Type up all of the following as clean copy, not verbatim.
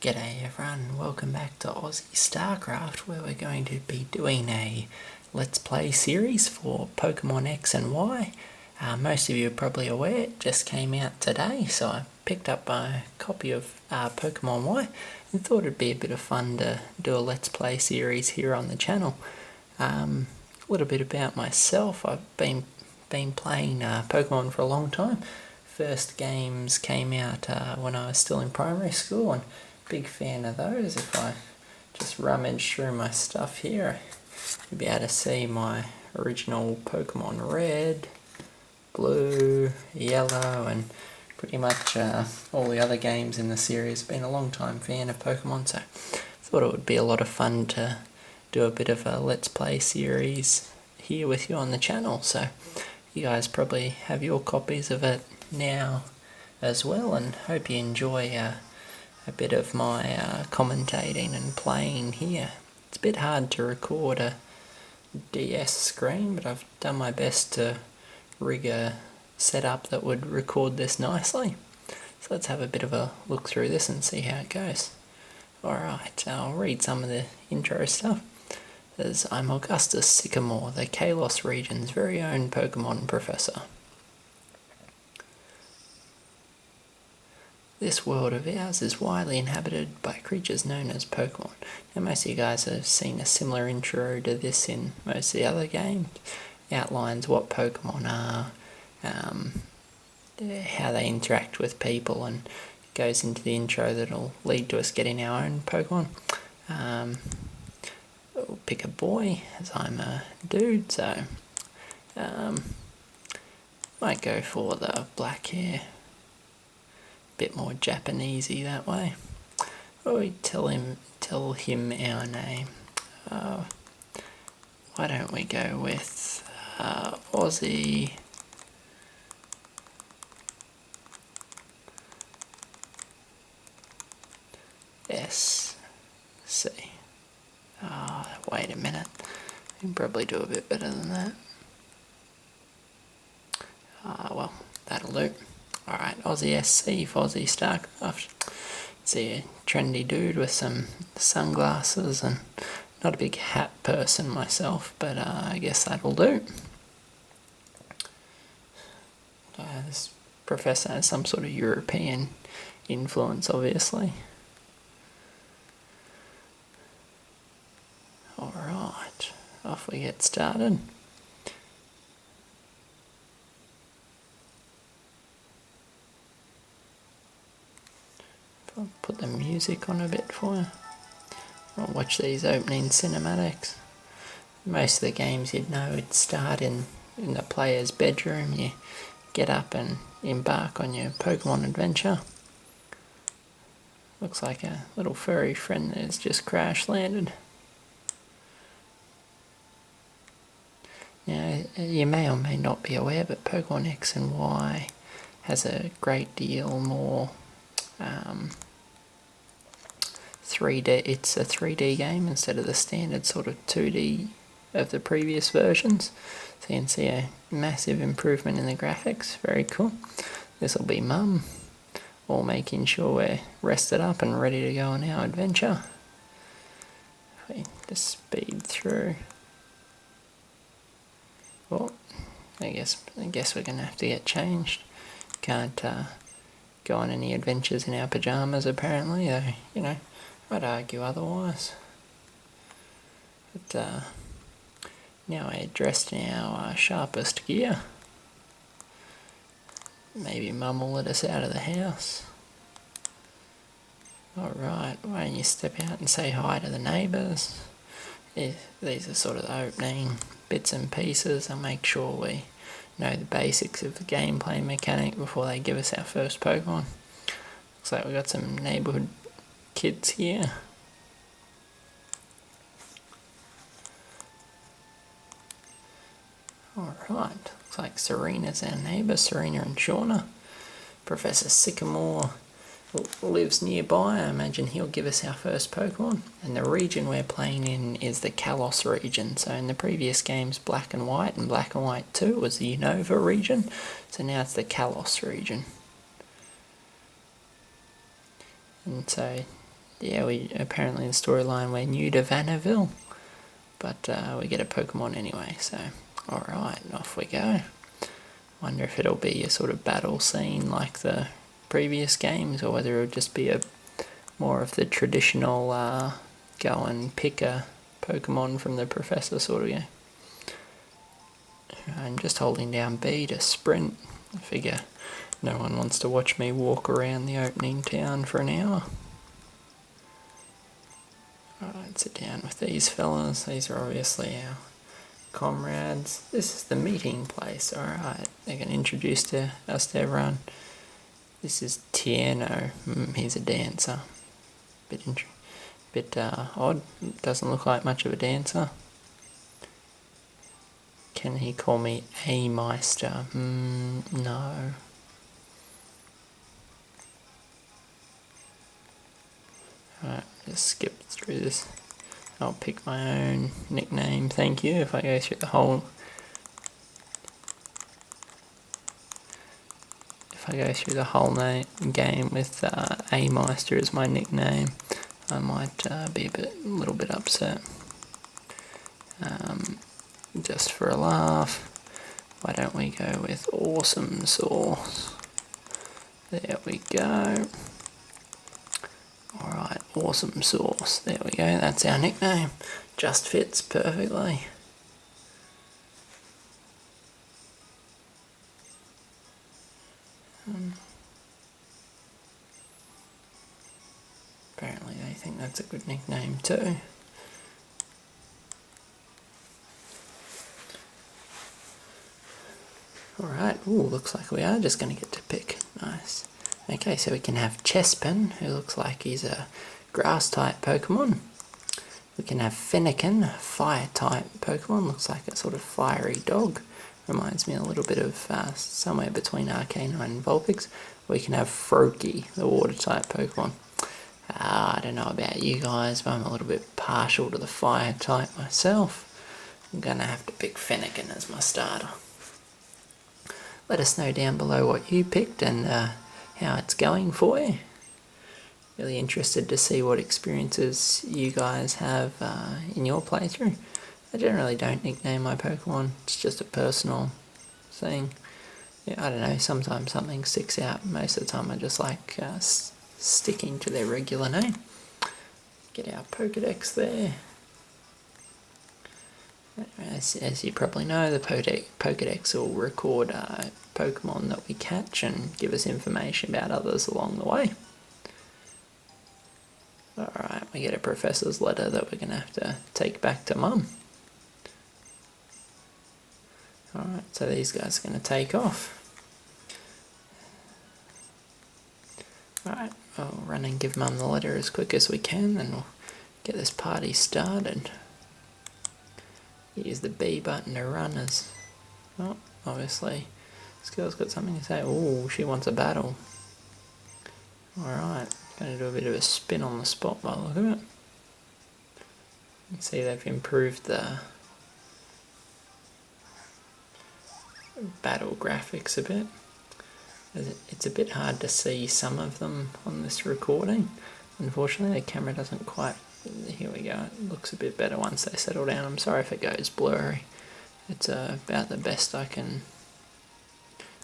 G'day everyone, welcome back to Aussie StarCraft, where we're going to be doing a Let's Play series for Pokemon X and Y. Most of you are probably aware it just came out today, so I picked up a copy of Pokemon Y and thought it'd be a bit of fun to do a Let's Play series here on the channel. A little bit about myself. I've been playing Pokemon for a long time. First games came out when I was still in primary school, and big fan of those. If I just rummage through my stuff here, you'll be able to see my original Pokemon Red, Blue, Yellow, and pretty much all the other games in the series. Been a long time fan of Pokemon, so thought it would be a lot of fun to do a bit of a Let's Play series here with you on the channel. So you guys probably have your copies of it now as well, and hope you enjoy a bit of my commentating and playing here. It's a bit hard to record a DS screen, but I've done my best to rig a setup that would record this nicely. So let's have a bit of a look through this and see how it goes. Alright, I'll read some of the intro stuff. As I'm Augustus Sycamore, the Kalos region's very own Pokemon professor. This world of ours is widely inhabited by creatures known as Pokemon. Now most of you guys have seen a similar intro to this in most of the other games. It outlines what Pokemon are, how they interact with people, and it goes into the intro that'll lead to us getting our own Pokemon. We'll pick a boy, as I'm a dude, so might go for the black hair. Bit more Japanesey that way. Or we tell him our name. Why don't we go with Aussie SC. Wait a minute. We can probably do a bit better than that. Well, that'll do. Alright, Aussie SC for Aussie StarCraft. See a trendy dude with some sunglasses, and not a big hat person myself, but I guess that'll do. This professor has some sort of European influence, obviously. Alright, off we get started. I'll put the music on a bit for you. I'll watch these opening cinematics. Most of the games you'd know would start in the player's bedroom. You get up and embark on your Pokemon adventure. Looks like a little furry friend that has just crash landed. Now, you may or may not be aware, but Pokemon X and Y has a great deal more 3D. It's a 3D game instead of the standard sort of 2D of the previous versions. So you can see a massive improvement in the graphics. Very cool. This will be Mum, all making sure we're rested up and ready to go on our adventure. We just speed through. Well, I guess we're gonna have to get changed. Can't go on any adventures in our pyjamas apparently, though, you know, I'd argue otherwise. But now we're dressed in our sharpest gear. Maybe Mum will let us out of the house. Alright, why don't you step out and say hi to the neighbours? These are sort of the opening bits and pieces. I'll make sure we know the basics of the gameplay mechanic before they give us our first Pokemon. Looks like we've got some neighbourhood kids here. Alright, looks like Serena's our neighbour, Serena and Shauna. Professor Sycamore lives nearby. I imagine he'll give us our first Pokemon. And the region we're playing in is the Kalos region. So in the previous games, Black and White and Black and White 2 was the Unova region. So now it's the Kalos region. And so yeah, we apparently the storyline we're new to Viaville, but we get a Pokemon anyway. So, all right, off we go. Wonder if it'll be a sort of battle scene like the previous games, or whether it'll just be a more of the traditional go and pick a Pokemon from the Professor sort of game. I'm just holding down B to sprint. I figure no one wants to watch me walk around the opening town for an hour. Alright, sit down with these fellas. These are obviously our comrades. This is the meeting place. Alright, they're going to introduce us to everyone. This is Tierno. He's a dancer. Bit odd. Doesn't look like much of a dancer. Can he call me a Meister? No. Alright, just skip through this. I'll pick my own nickname, thank you. If I go through the whole game with A Meister as my nickname, I might be a little bit upset. Just for a laugh, why don't we go with Awesome Sauce? There we go. Alright, Awesome Sauce. There we go, that's our nickname. Just fits perfectly. Apparently they think that's a good nickname too. Alright, ooh, looks like we are just going to get to pick. Nice. Okay, so we can have Chespin, who looks like he's a grass-type Pokemon. We can have Fennekin, fire-type Pokemon, looks like a sort of fiery dog. Reminds me a little bit of somewhere between Arcanine and Vulpix. We can have Froakie, the water-type Pokemon. I don't know about you guys, but I'm a little bit partial to the fire-type myself. I'm going to have to pick Fennekin as my starter. Let us know down below what you picked and how it's going for you. Really interested to see what experiences you guys have in your playthrough. I generally don't nickname my Pokemon, it's just a personal thing. Yeah, I don't know, sometimes something sticks out. Most of the time I just like sticking to their regular name. Get our Pokedex there. As you probably know, the Pokedex will record Pokemon that we catch and give us information about others along the way. Alright, we get a professor's letter that we're going to have to take back to Mum. Alright, so these guys are going to take off. Alright, I'll run and give Mum the letter as quick as we can and we'll get this party started. Use the B button to run as... Oh, obviously this girl's got something to say. Oh, she wants a battle. Alright, going to do a bit of a spin on the spot by the look of it. You can see they've improved the battle graphics a bit. It's a bit hard to see some of them on this recording. Unfortunately, the camera doesn't quite... Here we go, it looks a bit better once they settle down. I'm sorry if it goes blurry. It's about the best I can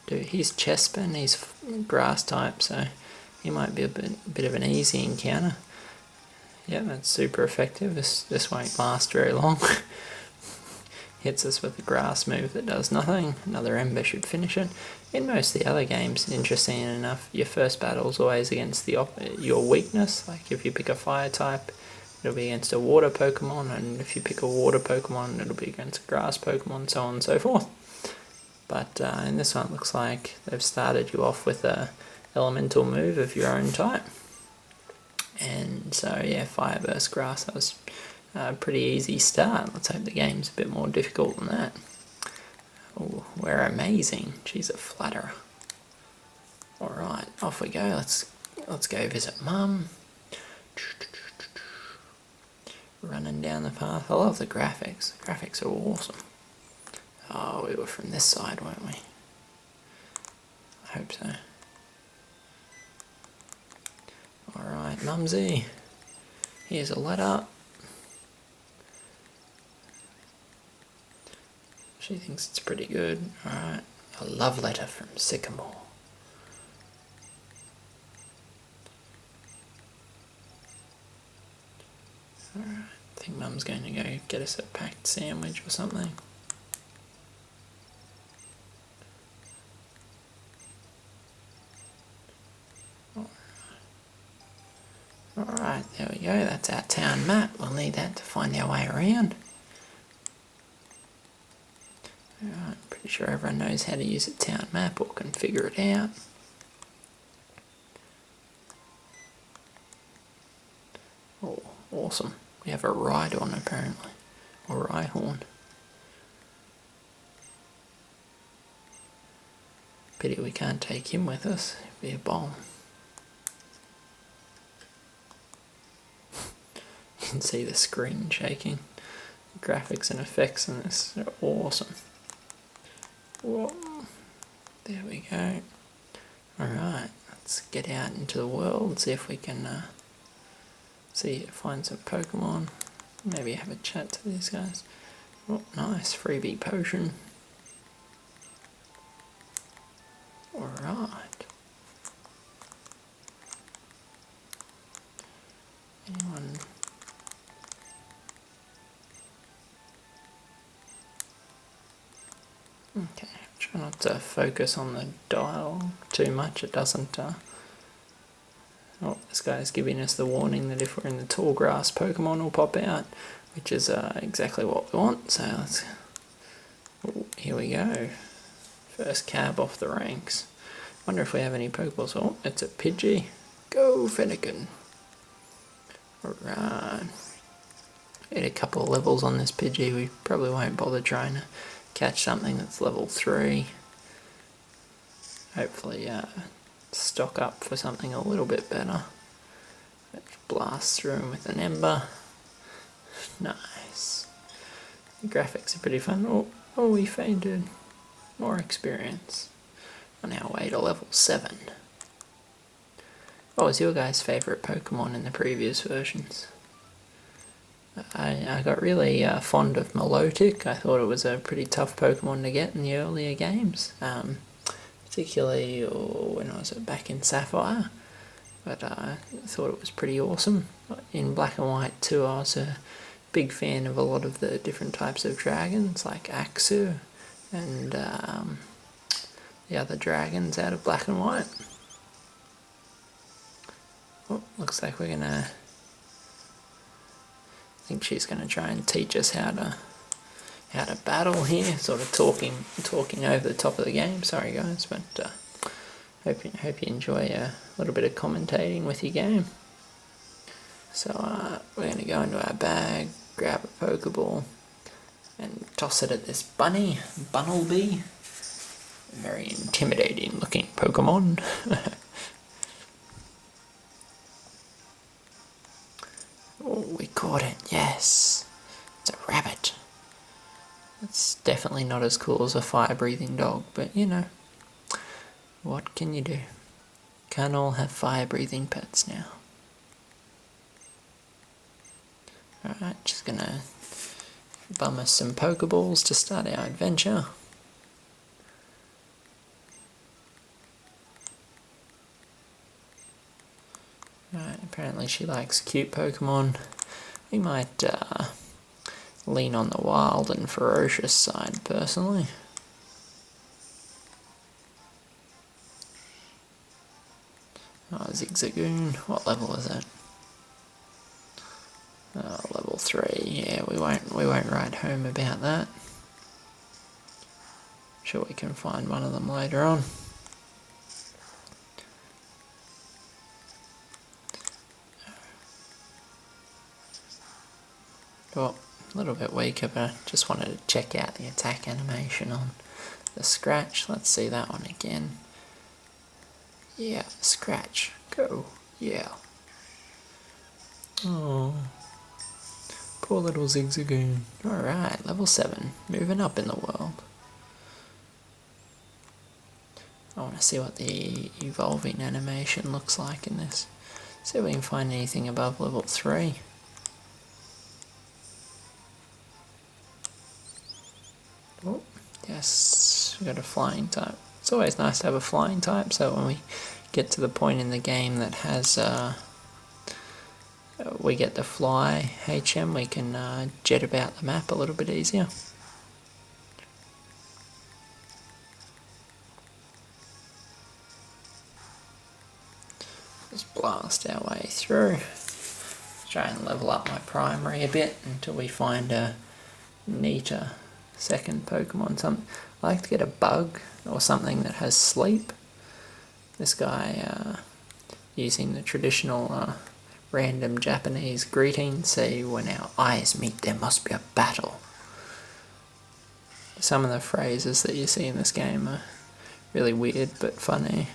do. Here's Chespin, he's grass type, so he might be a bit of an easy encounter. Yeah, that's super effective. This won't last very long. Hits us with a grass move that does nothing. Another Ember should finish it. In most of the other games, interesting enough, your first battle is always against your weakness. Like if you pick a fire type, it'll be against a water Pokemon, and if you pick a water Pokemon, it'll be against a grass Pokemon, so on and so forth. But in this one, it looks like they've started you off with a elemental move of your own type. And so, yeah, Fire Burst Grass, that was a pretty easy start. Let's hope the game's a bit more difficult than that. Oh, we're amazing. She's a flatterer. Alright, off we go. Let's go visit Mum. Running down the path. I love the graphics. The graphics are awesome. Oh, we were from this side, weren't we? I hope so. Alright, Mumsy. here's a letter. She thinks it's pretty good. Alright, a love letter from Sycamore. Alright, I think Mum's going to go get us a packed sandwich or something. Alright, there we go, that's our town map. We'll need that to find our way around. Alright, pretty sure everyone knows how to use a town map or can figure it out. Oh, awesome. We have a ride-on apparently, or Rhyhorn. Pity we can't take him with us, it'd be a bomb. You can see the screen shaking. The graphics and effects in this are awesome. Whoa. There we go. Alright, let's get out into the world and see if we can find some Pokemon. Maybe have a chat to these guys. Oh, nice, freebie potion. Alright. Anyone? Okay, try not to focus on the dial too much. It doesn't. Oh, this guy's giving us the warning that if we're in the tall grass, Pokemon will pop out, which is exactly what we want. So let's. Oh, here we go. First cab off the ranks. Wonder if we have any Pokeballs. Oh, it's a Pidgey. Go Finnegan. Alright. Hit a couple of levels on this Pidgey. We probably won't bother trying to catch something that's level 3. Hopefully stock up for something a little bit better. Let's blast through him with an Ember. Nice. The graphics are pretty fun. Oh, we fainted. More experience. On our way to level 7. What was your guys' favourite Pokemon in the previous versions? I got really fond of Milotic. I thought it was a pretty tough Pokemon to get in the earlier games, particularly when I was back in Sapphire, but I thought it was pretty awesome. In Black and White too, I was a big fan of a lot of the different types of dragons, like Axu and the other dragons out of Black and White. Oh, looks like we're gonna... I think she's going to try and teach us how to battle here, sort of talking over the top of the game. Sorry guys, but hope you enjoy a little bit of commentating with your game. So we're going to go into our bag, grab a Pokeball, and toss it at this Bunnelby. Very intimidating looking Pokemon. Oh, we caught it, yes. It's a rabbit. It's definitely not as cool as a fire-breathing dog, but you know, what can you do? Can't all have fire-breathing pets now. Alright, just gonna bum us some Pokeballs to start our adventure. Right, apparently she likes cute Pokemon. We might lean on the wild and ferocious side, personally. Oh, Zigzagoon. What level is it? Level 3. Yeah, we won't write home about that. Sure we can find one of them later on. Oh, a little bit weaker, but I just wanted to check out the attack animation on the Scratch. Let's see that one again. Yeah, Scratch. Go. Yeah. Oh. Poor little Zigzagoon. Alright, level 7. Moving up in the world. I want to see what the evolving animation looks like in this. See if we can find anything above level 3. Nice. We got a flying type. It's always nice to have a flying type, so when we get to the point in the game that has we get the fly HM, we can jet about the map a little bit easier. Just blast our way through. Try and level up my primary a bit until we find a neater second Pokemon. I like to get a bug or something that has sleep. This guy using the traditional random Japanese greeting, say, when our eyes meet there must be a battle. Some of the phrases that you see in this game are really weird but funny.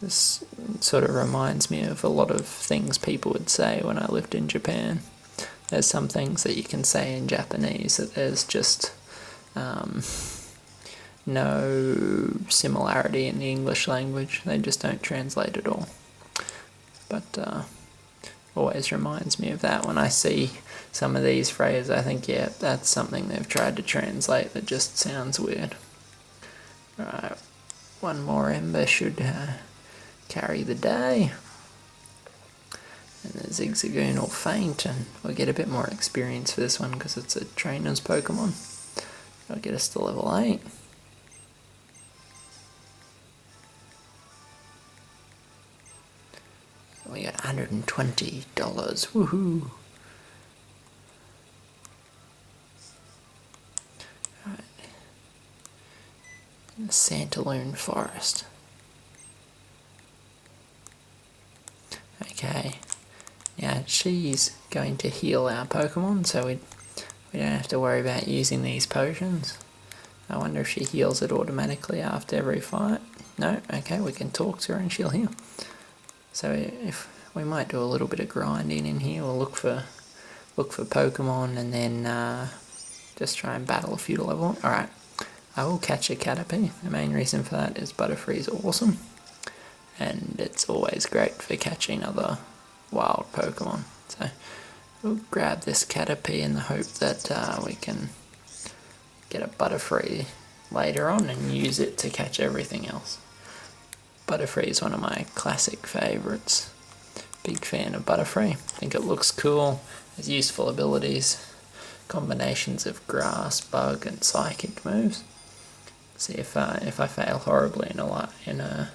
This sort of reminds me of a lot of things people would say when I lived in Japan. There's some things that you can say in Japanese that there's just no similarity in the English language. They just don't translate at all. But always reminds me of that when I see some of these phrases. I think, yeah, that's something they've tried to translate that just sounds weird. Alright, one more Ember should carry the day. And the Zigzagoon will faint, and we'll get a bit more experience for this one because it's a trainer's Pokemon. That'll get us to level 8. We got $120. Woohoo! Alright. The Santalune Forest. Okay. Now she's going to heal our Pokemon, so we don't have to worry about using these potions. I wonder if she heals it automatically after every fight. No? Okay, we can talk to her and she'll heal. So if we might do a little bit of grinding in here, we'll look for Pokemon and then just try and battle a few to level. Alright, I will catch a Caterpie. The main reason for that is Butterfree is awesome. And it's always great for catching other wild Pokemon. So we'll grab this Caterpie in the hope that we can get a Butterfree later on and use it to catch everything else. Butterfree is one of my classic favourites. Big fan of Butterfree. think it looks cool, has useful abilities, combinations of grass, bug and psychic moves. See if I fail horribly in a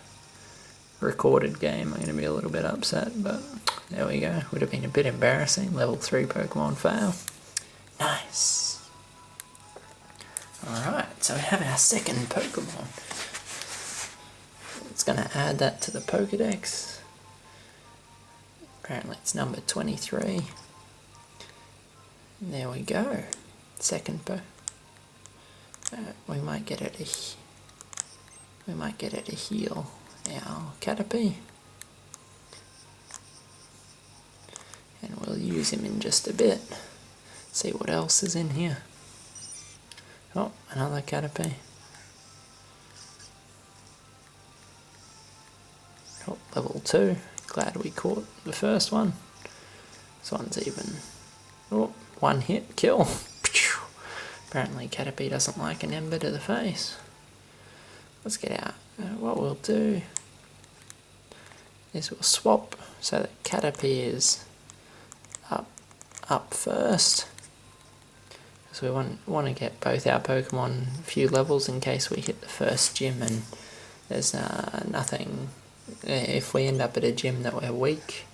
recorded game, I'm going to be a little bit upset, but there we go. Would have been a bit embarrassing. Level 3 Pokemon fail. Nice. Alright, so we have our second Pokemon. It's going to add that to the Pokedex. Apparently it's number 23. And there we go. Second we might get it to heal our Caterpie. And we'll use him in just a bit. See what else is in here. Oh, another Caterpie. Oh, level 2. Glad we caught the first one. This one's even... Oh, one hit, kill. Apparently Caterpie doesn't like an ember to the face. Let's get out. What we'll do is we'll swap so that Caterpie is up first. Because we want to get both our Pokemon a few levels in case we hit the first gym and there's nothing. If we end up at a gym that we're weak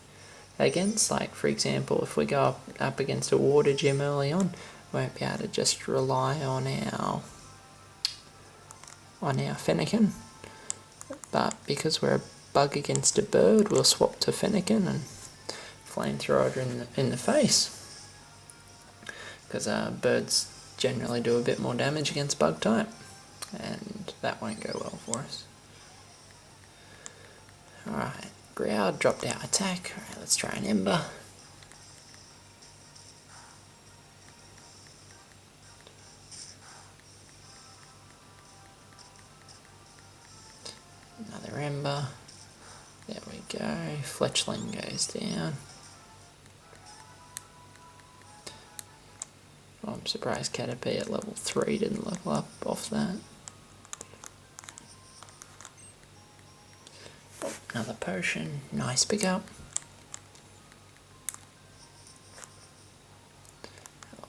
against, like for example if we go up against a water gym early on, we won't be able to just rely on our Fennekin. But because we're a bug against a bird, we'll swap to Fennekin and flamethrower in the face. Because birds generally do a bit more damage against bug type, and that won't go well for us. Alright, Growl dropped our attack. Alright, let's try an Ember. Another Ember. There we go. Fletchling goes down. I'm surprised Caterpie at level 3 didn't level up off that. Oh, another potion, nice pickup.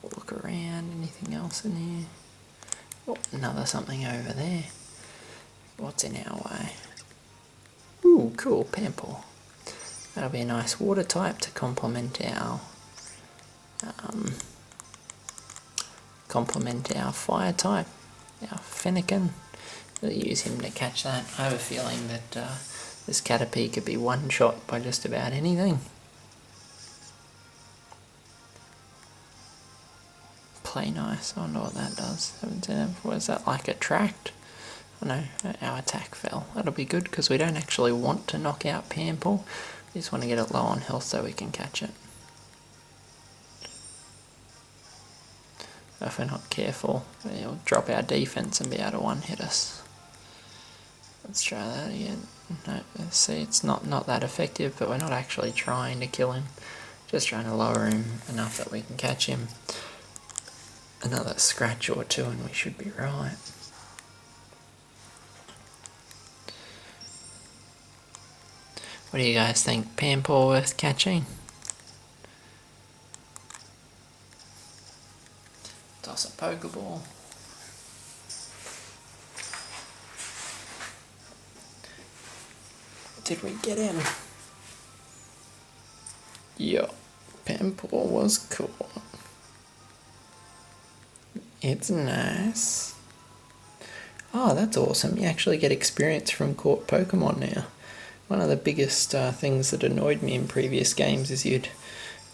I'll look around, anything else in here? Oh, another something over there. What's in our way? Ooh, cool, Panpour. That'll be a nice water type to complement our fire type, our Fennekin. We'll use him to catch that. I have a feeling that this Caterpie could be one shot by just about anything. Play nice. I wonder what that does. Haven't seen that before. Is that like attract? Oh no, our attack fell. That'll be good because we don't actually want to knock out Panpour. We just want to get it low on health so we can catch it. If we're not careful, it'll drop our defense and be able to one-hit us. Let's try that again. No, see, it's not that effective, but we're not actually trying to kill him. Just trying to lower him enough that we can catch him. Another scratch or two and we should be right. What do you guys think? Panpour worth catching? Toss a Pokeball. Did we get him? Yeah, Panpour was cool. It's nice. Oh, that's awesome. You actually get experience from caught Pokemon now. One of the biggest things that annoyed me in previous games is you'd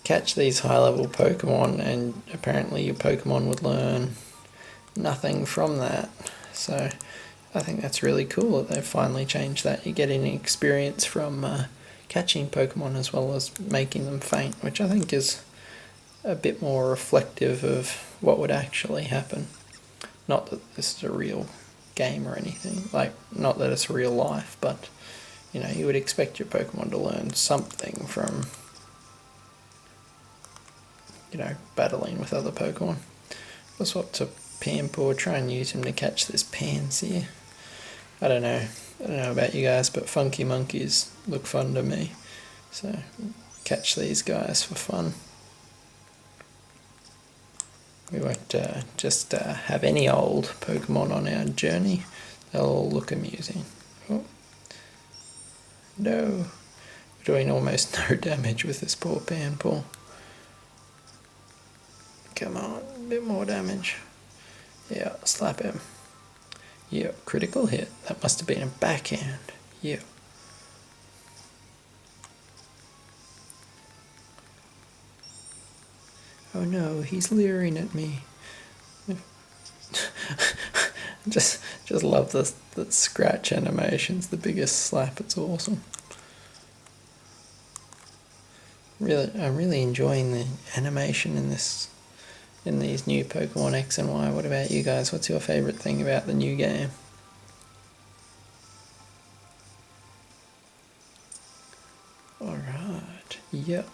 catch these high-level Pokemon and apparently your Pokemon would learn nothing from that. So I think that's really cool that they've finally changed that. You're getting experience from catching Pokemon as well as making them faint, which I think is a bit more reflective of what would actually happen. Not that this is a real game or anything, like, not that it's real life, but you know, you would expect your Pokemon to learn something from, you know, battling with other Pokemon. I'll swap to Panpour, try and use him to catch this Pansear. I don't know about you guys, but funky monkeys look fun to me, so catch these guys for fun. We won't just have any old Pokemon on our journey. They'll all look amusing. Oh. No. We're doing almost no damage with this poor Panpour. Come on, a bit more damage. Yeah, slap him. Yeah, critical hit. That must have been a backhand. Yeah. Oh no, he's leering at me. just love the scratch animations, the biggest slap, it's awesome. I'm really enjoying the animation in these new Pokemon X and Y. What about you guys? What's your favourite thing about the new game? Alright, yep.